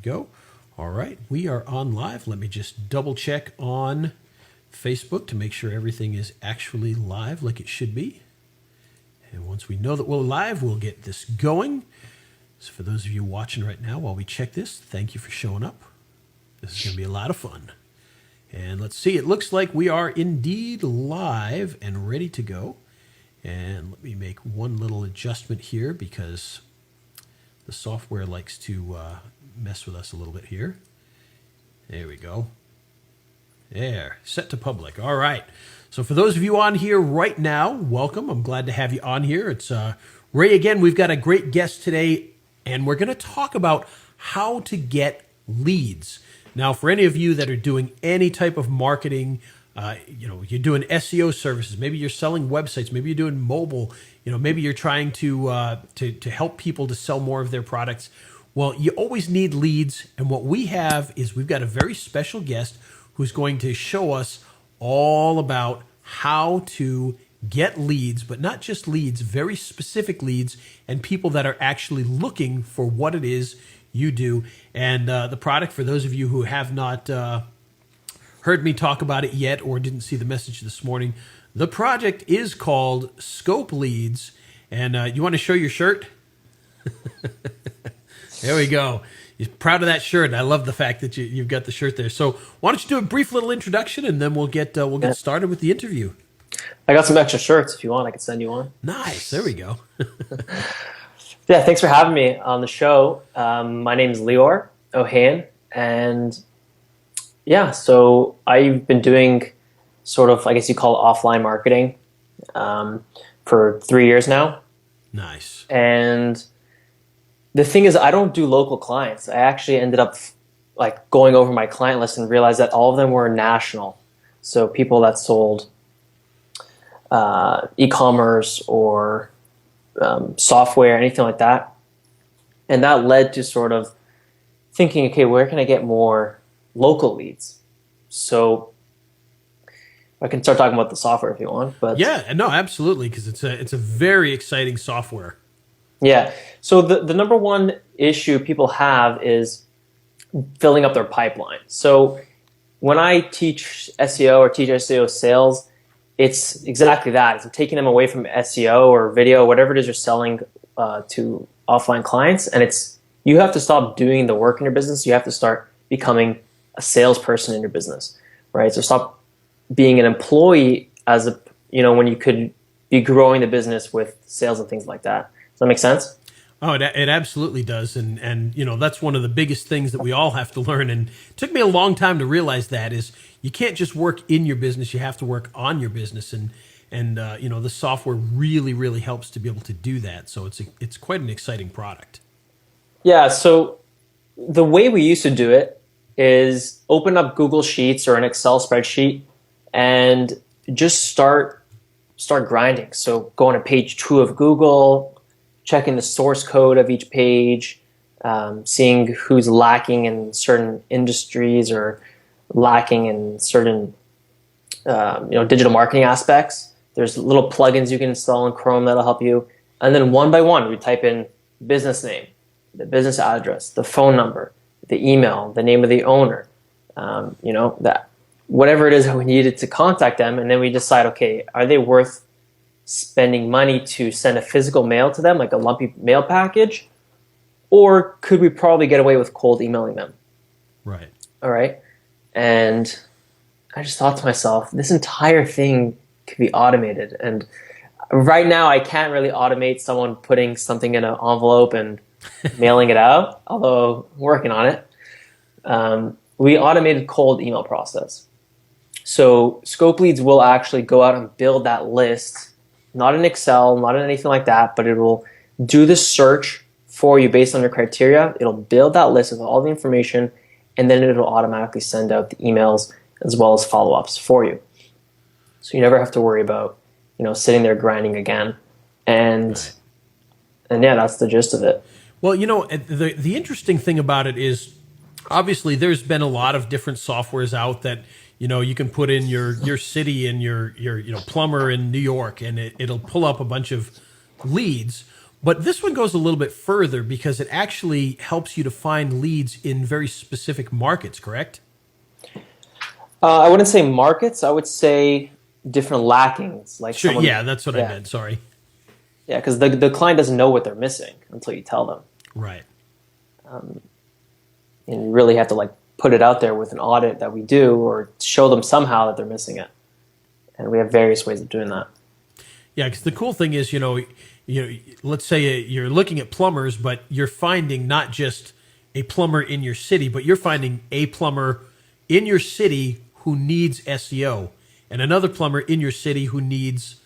go. All right, we are on live. Let me just double check on Facebook to make sure everything is actually live like it should be. And once we know that we're live, we'll get this going. So for those of you watching right now while we check this, thank you for showing up. This is going to be a lot of fun. And let's see, it looks like we are indeed live and ready to go. And let me make one little adjustment here because the software likes to mess with us a little bit here. There we go. There, set to public. All right. So for those of you on here right now, welcome. I'm glad to have you on here. It's Ray again. We've got a great guest today, and we're going to talk about how to get leads. Now, for any of you that are doing any type of marketing, you're doing SEO services, maybe you're selling websites, maybe you're doing mobile, maybe you're trying to help people to sell more of their products. Well, you always need leads, and what we have is we've got a very special guest who's going to show us all about how to get leads, but not just leads, very specific leads, and people that are actually looking for what it is you do. And the product, for those of you who have not heard me talk about it yet or didn't see the message this morning, the project is called ScopeLeads. And you want to show your shirt? There we go. You're proud of that shirt. I love the fact that you've got the shirt there. So why don't you do a brief little introduction, and then we'll get started with the interview. I got some extra shirts. If you want, I could send you one. Nice. There we go. Yeah, thanks for having me on the show. My name is Lior Ohain, and yeah, so I've been doing sort of, I guess you call it offline marketing for 3 years now. Nice. And the thing is, I don't do local clients. I actually ended up like going over my client list and realized that all of them were national. So people that sold e-commerce or software, anything like that. And that led to sort of thinking, okay, where can I get more local leads? So I can start talking about the software if you want. But yeah, no, absolutely, because it's a very exciting software. Yeah. So the number one issue people have is filling up their pipeline. So when I teach SEO or teach SEO sales, it's exactly that. It's taking them away from SEO or video, whatever it is you're selling to offline clients. And you have to stop doing the work in your business. You have to start becoming a salesperson in your business, right? So stop being an employee when you could be growing the business with sales and things like that. Does that make sense? Oh, it absolutely does. And that's one of the biggest things that we all have to learn. And it took me a long time to realize that is you can't just work in your business. You have to work on your business. And the software really, really helps to be able to do that. So it's quite an exciting product. Yeah. So the way we used to do it is open up Google Sheets or an Excel spreadsheet and just start grinding. So going to page 2 of Google, checking the source code of each page, seeing who's lacking in certain industries or lacking in certain digital marketing aspects. There's little plugins you can install in Chrome that'll help you. And then one by one, we type in business name, the business address, the phone number, the email, the name of the owner, that whatever it is that we needed to contact them. And then we decide, okay, are they worth spending money to send a physical mail to them, like a lumpy mail package, or could we probably get away with cold emailing them? Right. All right. And I just thought to myself, this entire thing could be automated. And right now I can't really automate someone putting something in an envelope and mailing it out, although I'm working on it. We automated cold email process. So ScopeLeads will actually go out and build that list, not in Excel, not in anything like that, but it will do the search for you based on your criteria. It'll build that list with all the information, and then it'll automatically send out the emails as well as follow-ups for you. So you never have to worry about, sitting there grinding again. And yeah, that's the gist of it. Well, the interesting thing about it is obviously there's been a lot of different softwares out that you can put in your city and your plumber in New York, and it'll pull up a bunch of leads. But this one goes a little bit further because it actually helps you to find leads in very specific markets, correct? I wouldn't say markets. I would say different lackings. Like Sure. someone, Yeah, that's what I meant. Sorry. yeah, because the client doesn't know what they're missing until you tell them, Right. and you really have to like put it out there with an audit that we do, or show them somehow that they're missing it. And we have various ways of doing that. Yeah, because the cool thing is, let's say you're looking at plumbers, but you're finding not just a plumber in your city, but you're finding a plumber in your city who needs SEO, and another plumber in your city who needs,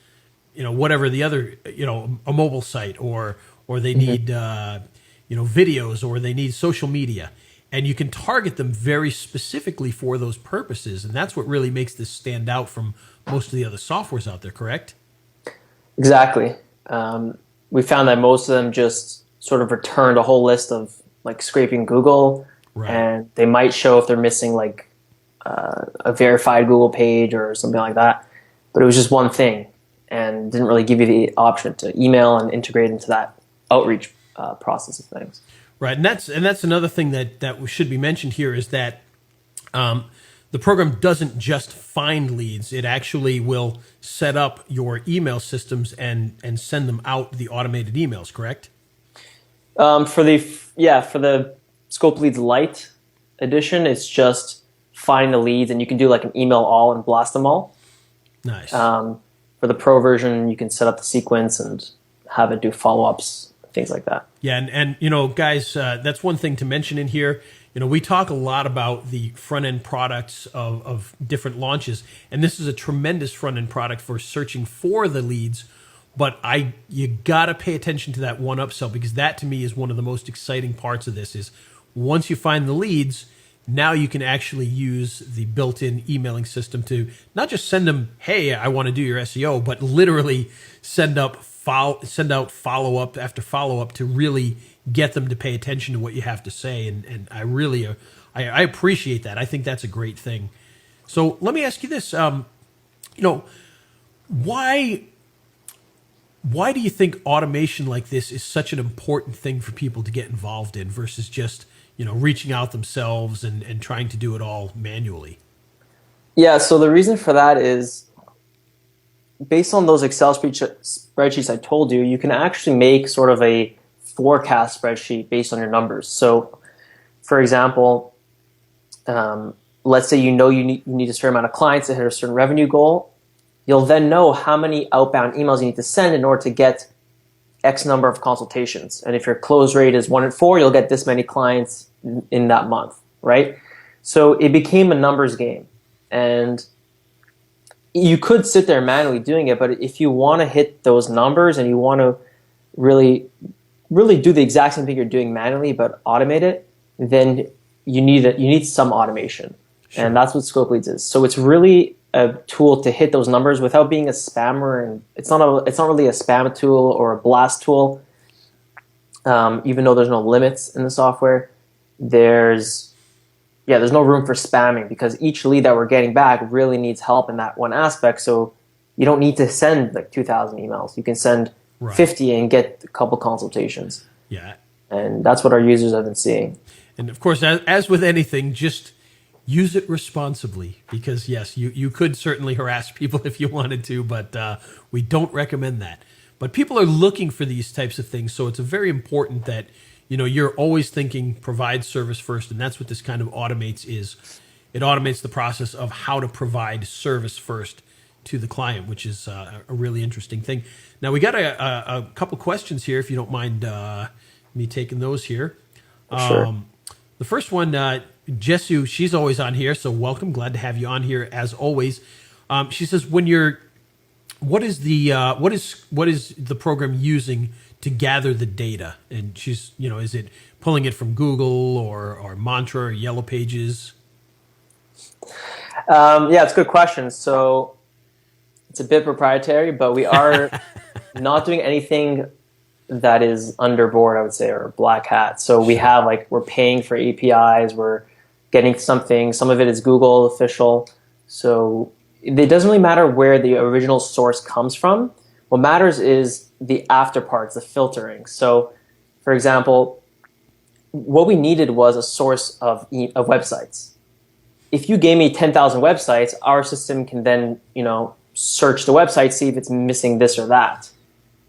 whatever the other, a mobile site, or they need, videos, or they need social media, and you can target them very specifically for those purposes, and that's what really makes this stand out from most of the other softwares out there. Correct? Exactly. We found that most of them just sort of returned a whole list of like scraping Google, Right. and they might show if they're missing like a verified Google page or something like that. But it was just one thing, and didn't really give you the option to email and integrate into that outreach process of things. Right, and that's another thing that should be mentioned here is that the program doesn't just find leads; it actually will set up your email systems and send them out the automated emails. Correct? For the ScopeLeads Lite edition, it's just find the leads, and you can do like an email all and blast them all. Nice. For the Pro version, you can set up the sequence and have it do follow-ups, things like that. Yeah, and guys, that's one thing to mention in here. We talk a lot about the front-end products of different launches, and this is a tremendous front-end product for searching for the leads, but you got to pay attention to that one upsell, because that to me is one of the most exciting parts of this is once you find the leads, now you can actually use the built-in emailing system to not just send them, hey, I want to do your SEO, but literally send out follow-up after follow-up to really get them to pay attention to what you have to say. And I really, I appreciate that. I think that's a great thing. So let me ask you this, why do you think automation like this is such an important thing for people to get involved in versus just, reaching out themselves and trying to do it all manually? Yeah, so the reason for that is based on those Excel spreadsheets I told you, you can actually make sort of a forecast spreadsheet based on your numbers. So, for example, let's say you need a certain amount of clients to hit a certain revenue goal. You'll then know how many outbound emails you need to send in order to get X number of consultations. And if your close rate is 1 in 4, you'll get this many clients in that month, right? So it became a numbers game. And you could sit there manually doing it, but if you want to hit those numbers and you want to really do the exact same thing you're doing manually but automate it, then you need some automation. Sure. And that's what ScopeLeads is. So it's really a tool to hit those numbers without being a spammer, and it's not really a spam tool or a blast tool. Even though there's no limits in the software, there's no room for spamming, because each lead that we're getting back really needs help in that one aspect. So you don't need to send like 2,000 emails. You can send 50 and get a couple consultations. Yeah. And that's what our users have been seeing. And of course, as with anything, just use it responsibly, because yes, you could certainly harass people if you wanted to, but we don't recommend that. But people are looking for these types of things, so it's very important that you're always thinking provide service first, and that's what this kind of automates is. It automates the process of how to provide service first to the client, which is a really interesting thing. Now, we got a couple questions here, if you don't mind me taking those here. Sure. The first one, Jessu, she's always on here, so welcome. Glad to have you on here as always. She says, what is the program using to gather the data? And she's, is it pulling it from Google or Mantra or Yellow Pages? Yeah, it's a good question. So it's a bit proprietary, but we are not doing anything that is underboard, I would say, or black hat. So we have we're paying for APIs, we're getting something. Some of it is Google official. So it doesn't really matter where the original source comes from. What matters is the after parts, the filtering. So, for example, what we needed was a source of websites. If you gave me 10,000 websites, our system can then, search the website, see if it's missing this or that.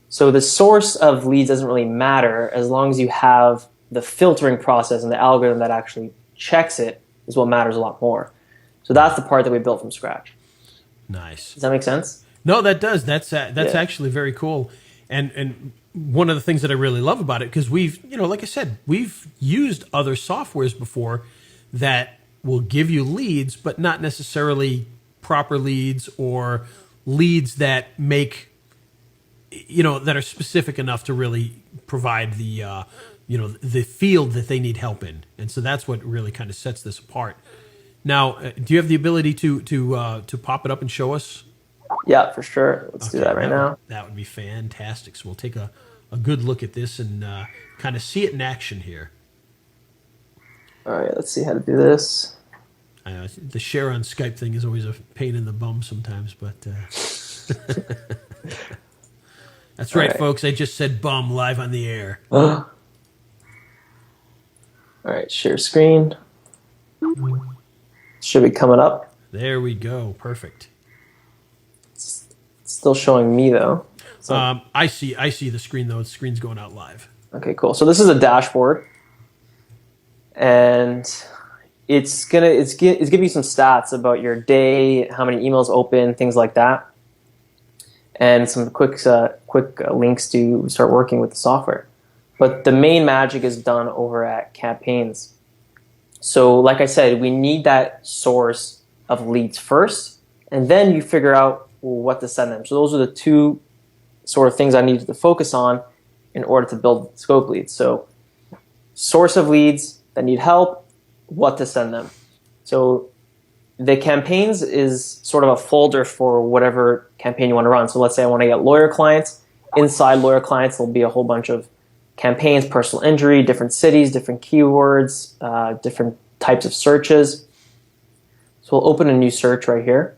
So the source of leads doesn't really matter as long as you have the filtering process and the algorithm that actually checks it is what matters a lot more. So that's the part that we built from scratch. Nice. Does that make sense? No, that does. That's actually very cool. And one of the things that I really love about it, because we've, like I said, we've used other softwares before that will give you leads, but not necessarily proper leads or leads that make, that are specific enough to really provide the, the field that they need help in. And so that's what really kind of sets this apart. Now, do you have the ability to pop it up and show us? Yeah, for sure. Let's do that right now. That would be fantastic. So we'll take a good look at this and kind of see it in action here. All right, let's see how to do this. The share on Skype thing is always a pain in the bum sometimes, but that's right, folks. I just said bum live on the air. All right, share screen. Should be coming up. There we go. Perfect. It's still showing me though. So, I see the screen though. The screen's going out live. Okay, cool. So this is a dashboard, and it's giving you some stats about your day, how many emails open, things like that, and some quick links to start working with the software. But the main magic is done over at campaigns. So like I said, we need that source of leads first, and then you figure out what to send them. So those are the two sort of things I needed to focus on in order to build ScopeLeads. So source of leads that need help, what to send them. So the campaigns is sort of a folder for whatever campaign you want to run. So let's say I want to get lawyer clients. Inside lawyer clients, there'll be a whole bunch of campaigns, personal injury, different cities, different keywords, different types of searches. So we'll open a new search right here.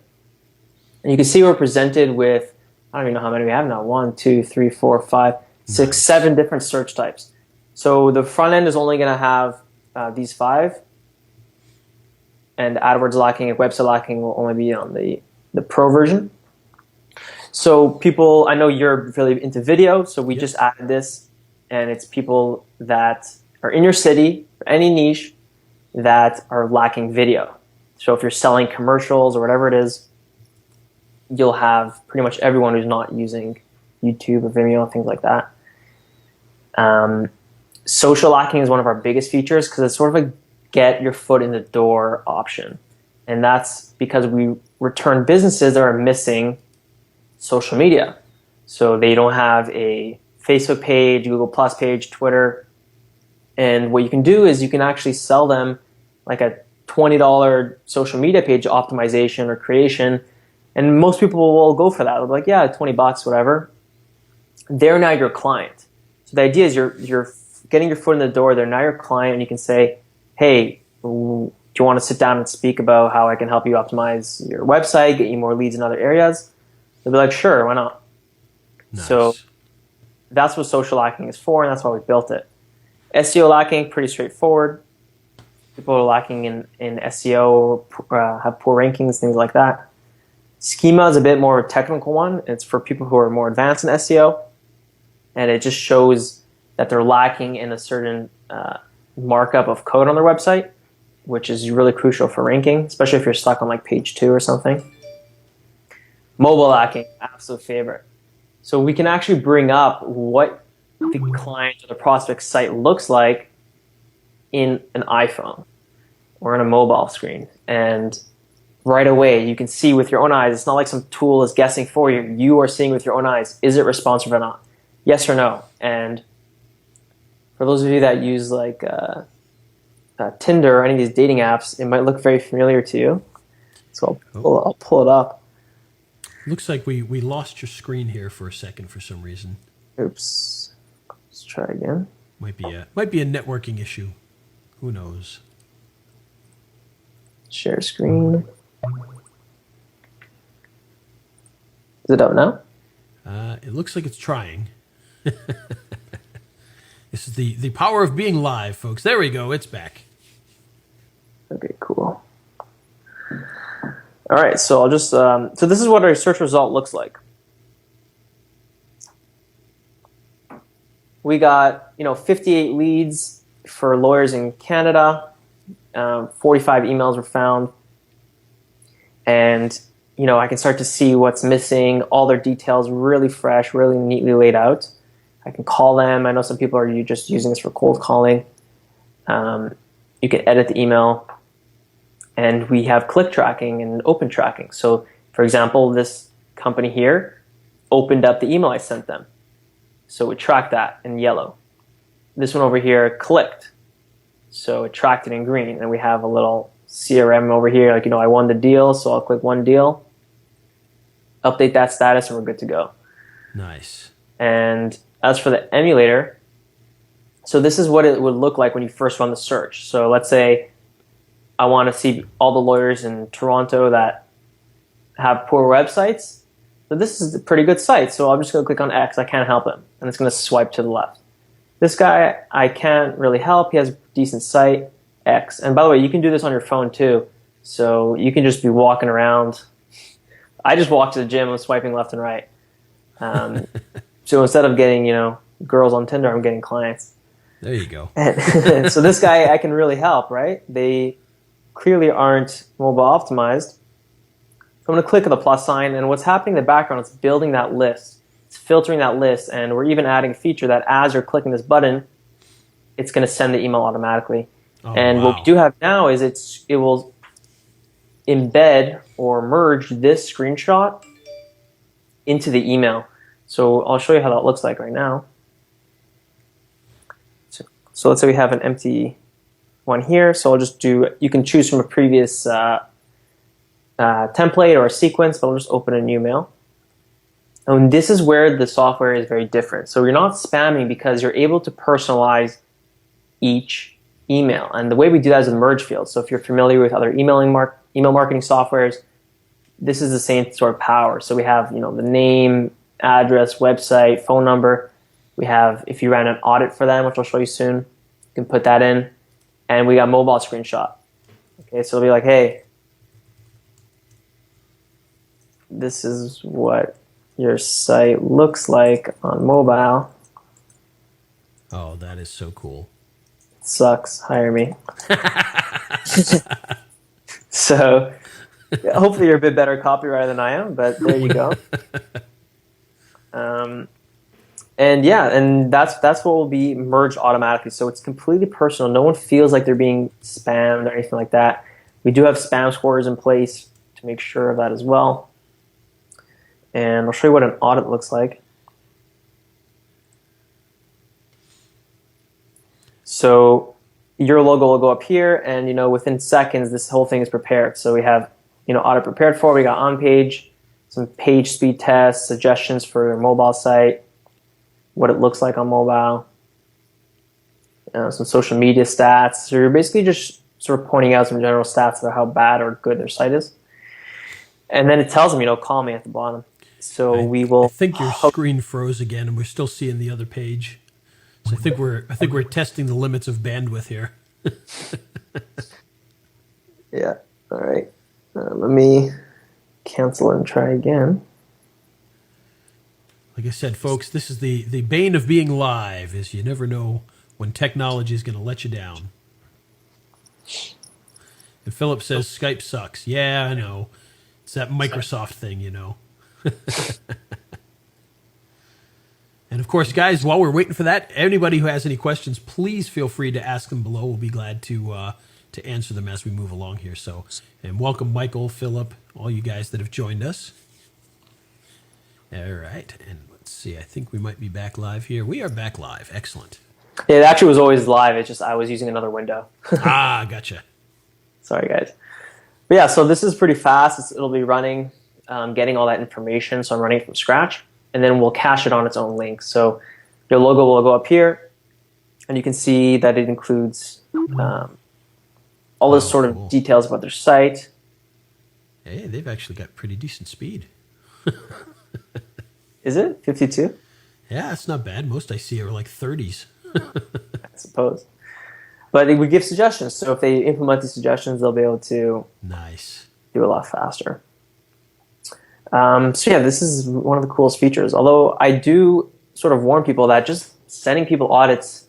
And you can see we're presented with, I don't even know how many we have now, 1, 2, 3, 4, 5, 6, 7 different search types. So the front end is only going to have these 5. And AdWords Lacking and Website Lacking will only be on the pro version. So people, I know you're really into video, so we just added this. And it's people that are in your city, or any niche, that are lacking video. So if you're selling commercials or whatever it is, you'll have pretty much everyone who's not using YouTube or Vimeo, things like that. Social lacking is one of our biggest features because it's sort of a get your foot in the door option. And that's because we return businesses that are missing social media. So they don't have a Facebook page, Google Plus page, Twitter. And what you can do is you can actually sell them like a $20 social media page optimization or creation. And most people will go for that. They'll be like, yeah, $20, whatever. They're now your client. So the idea is you're getting your foot in the door. They're now your client. And you can say, hey, do you want to sit down and speak about how I can help you optimize your website, get you more leads in other areas? They'll be like, sure, why not? Nice. So that's what social lacking is for, and that's why we built it. SEO lacking, pretty straightforward. People are lacking in SEO, have poor rankings, things like that. Schema is a bit more of a technical one. It's for people who are more advanced in SEO, and it just shows that they're lacking in a certain markup of code on their website, which is really crucial for ranking, especially if you're stuck on like page 2 or something. Mobile lacking, absolute favorite. So we can actually bring up what the client or the prospect site looks like in an iPhone or on a mobile screen. And right away, you can see with your own eyes. It's not like some tool is guessing for you. You are seeing with your own eyes, is it responsive or not? Yes or no? And for those of you that use like Tinder or any of these dating apps, it might look very familiar to you. So I'll pull it up. Looks like we lost your screen here for a second for some reason. Oops. Let's try again. Might be a networking issue. Who knows? Share screen. Is it up now? It looks like it's trying. This is the power of being live, folks. There we go. It's back. Okay, cool. All right, so I'll just, so this is what our search result looks like. We got, 58 leads for lawyers in Canada. 45 emails were found. And, I can start to see what's missing, all their details really fresh, really neatly laid out. I can call them. I know some people are just using this for cold calling. You can edit the email. And we have click tracking and open tracking. So, for example, this company here opened up the email I sent them. So it tracked that in yellow. This one over here clicked. So it tracked it in green. And we have a little CRM over here. Like, I won the deal, so I'll click one deal. Update that status, and we're good to go. Nice. And as for the emulator, so this is what it would look like when you first run the search. So let's say I want to see all the lawyers in Toronto that have poor websites. So this is a pretty good site. So I'm just going to click on X. I can't help him. And it's going to swipe to the left. This guy, I can't really help. He has a decent site, X. And by the way, you can do this on your phone too. So you can just be walking around. I just walk to the gym and swiping left and right. So instead of getting, girls on Tinder, I'm getting clients. There you go. And so this guy, I can really help, right? They clearly aren't mobile optimized. So I'm going to click on the plus sign, and what's happening in the background is building that list. It's filtering that list, and we're even adding a feature that as you're clicking this button, it's going to send the email automatically. Oh, and wow. what we do have now is it will embed or merge this screenshot into the email. So I'll show you how that looks like right now. So let's say we have an empty one here. So I'll just you can choose from a previous template or a sequence, but I'll just open a new mail. And this is where the software is very different. So you're not spamming because you're able to personalize each email. And the way we do that is a merge field. So if you're familiar with other email marketing softwares, this is the same sort of power. So we have, the name, address, website, phone number. We have, if you ran an audit for them, which I'll show you soon, you can put that in. And we got mobile screenshot. Okay, so it'll be like, hey, this is what your site looks like on mobile. Oh, that is so cool. Sucks. Hire me. So hopefully you're a bit better copywriter than I am, but there you go. And that's what will be merged automatically. So it's completely personal. No one feels like they're being spammed or anything like that. We do have spam scores in place to make sure of that as well. And I'll show you what an audit looks like. So your logo will go up here, and within seconds, this whole thing is prepared. So we have audit prepared for. We got on page, some page speed tests, suggestions for your mobile site, what it looks like on mobile, some social media stats. So you're basically just sort of pointing out some general stats about how bad or good their site is, and then it tells them, call me at the bottom. So I think your screen froze again, and we're still seeing the other page. So I think we're testing the limits of bandwidth here. Yeah. All right. Let me cancel and try again. Like I said, folks, this is the bane of being live, is you never know when technology is going to let you down. And Philip says Skype sucks. Yeah, I know. It's that Microsoft thing, And of course, guys, while we're waiting for that, anybody who has any questions, please feel free to ask them below. We'll be glad to answer them as we move along here. So, and welcome, Michael, Philip, all you guys that have joined us. All right, and let's see. I think we might be back live here. We are back live. Excellent. Yeah, it actually was always live. It's just I was using another window. Gotcha. Sorry, guys. But yeah, so this is pretty fast. It'll be running, getting all that information. So I'm running it from scratch. And then we'll cache it on its own link. So your logo will go up here, and you can see that it includes all this sort of details about their site. Hey, they've actually got pretty decent speed. Is it 52? Yeah, that's not bad. Most I see are like 30s. I suppose. But we give suggestions. So if they implement these suggestions, they'll be able to Nice. do a lot faster. So yeah, this is one of the coolest features. Although I do sort of warn people that just sending people audits,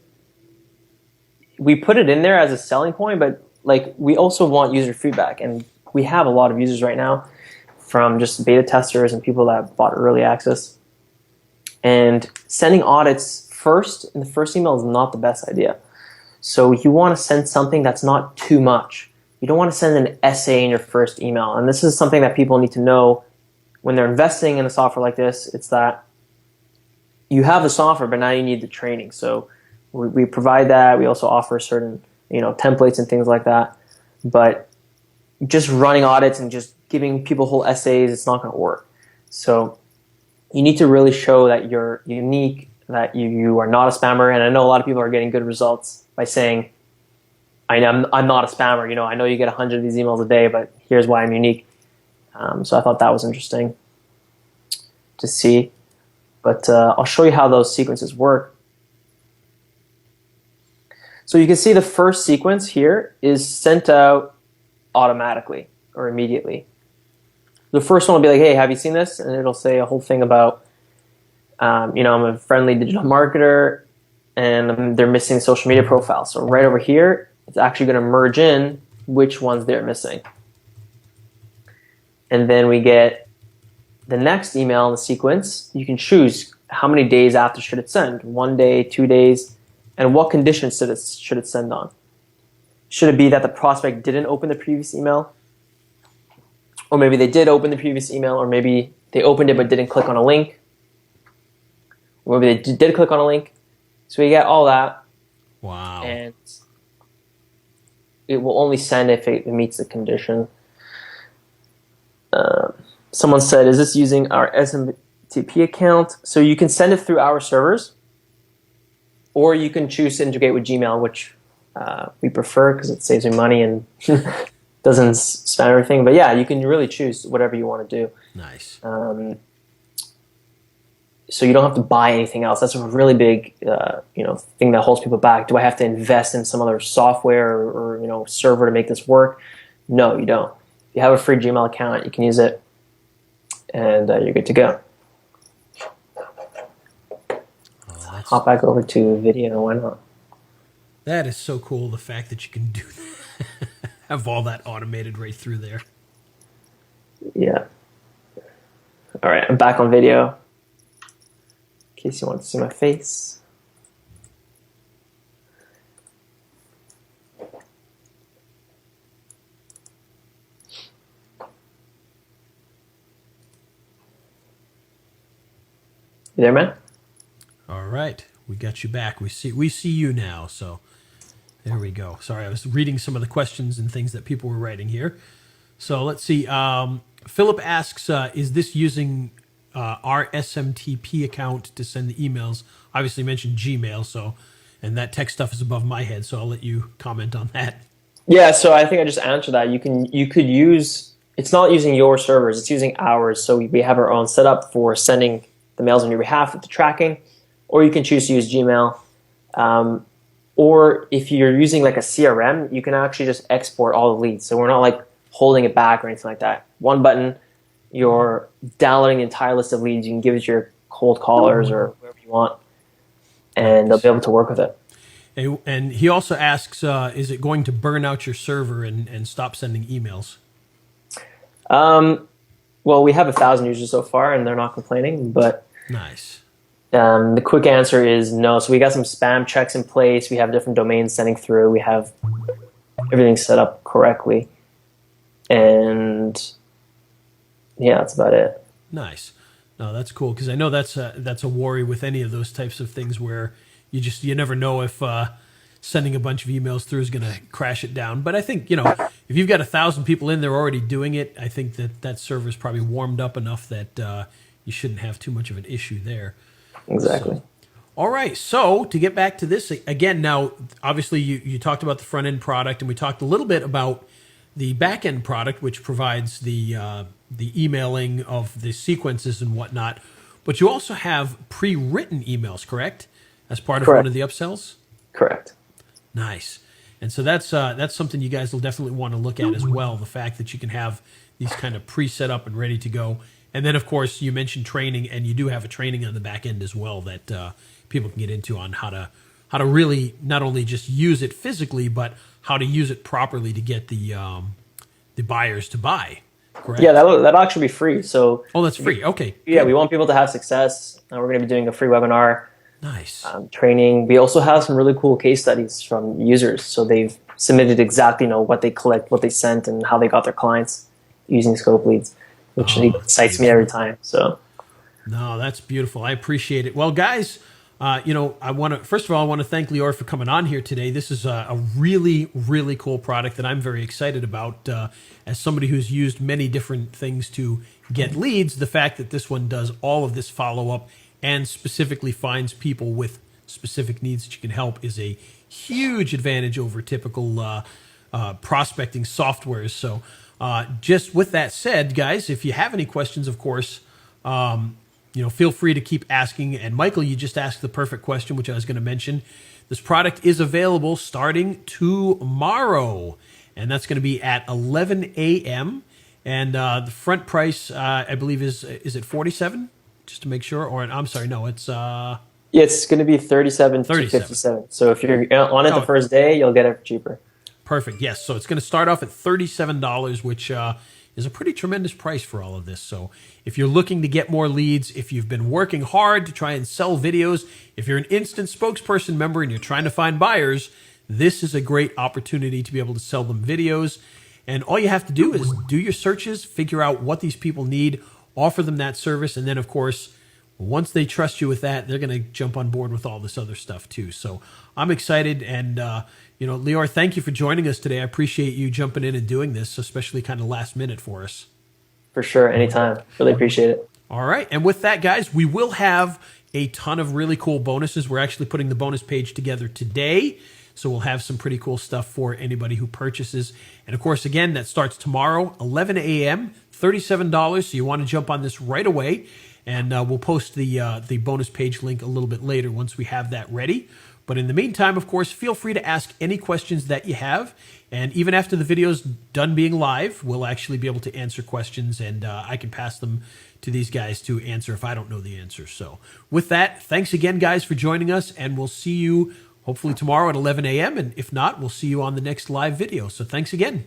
we put it in there as a selling point, but like we also want user feedback, and we have a lot of users right now from just beta testers and people that bought early access. And sending audits first in the first email is not the best idea. So you want to send something that's not too much. You don't want to send an essay in your first email. And this is something that people need to know when they're investing in a software like this. It's that you have the software, but now you need the training. So we provide that. We also offer certain, templates and things like that. But just running audits and just giving people whole essays, it's not going to work. So you need to really show that you're unique, that you are not a spammer. And I know a lot of people are getting good results by saying, I'm not a spammer. I know you get 100 of these emails a day, but here's why I'm unique. So I thought that was interesting to see. But I'll show you how those sequences work. So you can see the first sequence here is sent out automatically or immediately. The first one will be like, hey, have you seen this? And it'll say a whole thing about, I'm a friendly digital marketer, and they're missing social media profiles. So right over here, it's actually going to merge in which ones they're missing. And then we get the next email in the sequence. You can choose how many days after should it send, 1 day, 2 days, and what conditions should it send on. Should it be that the prospect didn't open the previous email? Or maybe they did open the previous email, or maybe they opened it but didn't click on a link. Or maybe they did click on a link. So we get all that. Wow. And it will only send if it meets the condition. Someone said, is this using our SMTP account? So you can send it through our servers, or you can choose to integrate with Gmail, which we prefer because it saves you money and doesn't spam everything. But yeah, you can really choose whatever you want to do. Nice. So you don't have to buy anything else. That's a really big thing that holds people back. Do I have to invest in some other software or server to make this work? No, you don't. If you have a free Gmail account, you can use it, and you're good to go. Hop back over to video. Why not? That is so cool, the fact that you can do that. Have all that automated right through there. Yeah. All right, I'm back on video. In case you want to see my face. You there, man? All right, we got you back. We see you now. So there we go. Sorry, I was reading some of the questions and things that people were writing here. So let's see. Philip asks, is this using our SMTP account to send the emails? Obviously mentioned Gmail, and that tech stuff is above my head, so I'll let you comment on that. Yeah, so I think I just answered that. You could use, it's not using your servers, it's using ours. So we have our own setup for sending the mails on your behalf with the tracking, or you can choose to use Gmail. Or if you're using like a CRM, you can actually just export all the leads. So we're not like holding it back or anything like that. One button, you're downloading the entire list of leads. You can give it to your cold callers or whoever you want, and they'll be able to work with it. And he also asks, is it going to burn out your server and stop sending emails? Well, we have 1,000 users so far, and they're not complaining. But nice. The quick answer is no. So we got some spam checks in place. We have different domains sending through. We have everything set up correctly, and yeah, that's about it. Nice. No, that's cool, because I know that's a worry with any of those types of things where you never know if sending a bunch of emails through is going to crash it down. But I think, if you've got 1,000 people in there already doing it, I think that server's probably warmed up enough that you shouldn't have too much of an issue there. Exactly. So, all right. So to get back to this again, now, obviously you talked about the front end product, and we talked a little bit about the back end product, which provides the emailing of the sequences and whatnot. But you also have pre-written emails, correct? As part of Correct. one of the upsells? Correct. Nice. And so that's something you guys will definitely want to look at as well, the fact that you can have these kind of pre-set up and ready to go. And then, of course, you mentioned training, and you do have a training on the back end as well that people can get into on how to really not only just use it physically, but how to use it properly to get the buyers to buy. Correct? Yeah, that'll actually be free. So that's free. Okay. yeah, we want people to have success. We're going to be doing a free webinar. Nice. Training. We also have some really cool case studies from users. So they've submitted exactly what they collect, what they sent, and how they got their clients using ScopeLeads, which excites me every time. So no, that's beautiful. I appreciate it. Well, guys, I want to first of all I want to thank Lior for coming on here today. This is a really, really cool product that I'm very excited about. As somebody who's used many different things to get leads, the fact that this one does all of this follow up and specifically finds people with specific needs that you can help is a huge advantage over typical prospecting softwares. So just with that said, guys, if you have any questions, of course, feel free to keep asking. And Michael, you just asked the perfect question, which I was going to mention. This product is available starting tomorrow, and that's going to be at 11 a.m. And the front price, I believe, is it $47? Just to make sure, or I'm sorry, no, it's it's going to be $37 to $57. So if you're on it the first day, you'll get it cheaper. Perfect. Yes. So it's going to start off at $37, which is a pretty tremendous price for all of this. So if you're looking to get more leads, if you've been working hard to try and sell videos, if you're an instant spokesperson member and you're trying to find buyers, this is a great opportunity to be able to sell them videos. And all you have to do is do your searches, figure out what these people need, offer them that service, and then, of course, once they trust you with that, they're going to jump on board with all this other stuff too. So I'm excited, and Lior, thank you for joining us today. I appreciate you jumping in and doing this, especially kind of last minute for us. For sure, anytime. Really appreciate it. All right, and with that, guys, we will have a ton of really cool bonuses. We're actually putting the bonus page together today, so we'll have some pretty cool stuff for anybody who purchases. And of course, again, that starts tomorrow, 11 a.m., $37. So you want to jump on this right away. And we'll post the bonus page link a little bit later once we have that ready. But in the meantime, of course, feel free to ask any questions that you have. And even after the video's done being live, we'll actually be able to answer questions, and I can pass them to these guys to answer if I don't know the answer. So with that, thanks again, guys, for joining us, and we'll see you hopefully tomorrow at 11 a.m. And if not, we'll see you on the next live video. So thanks again.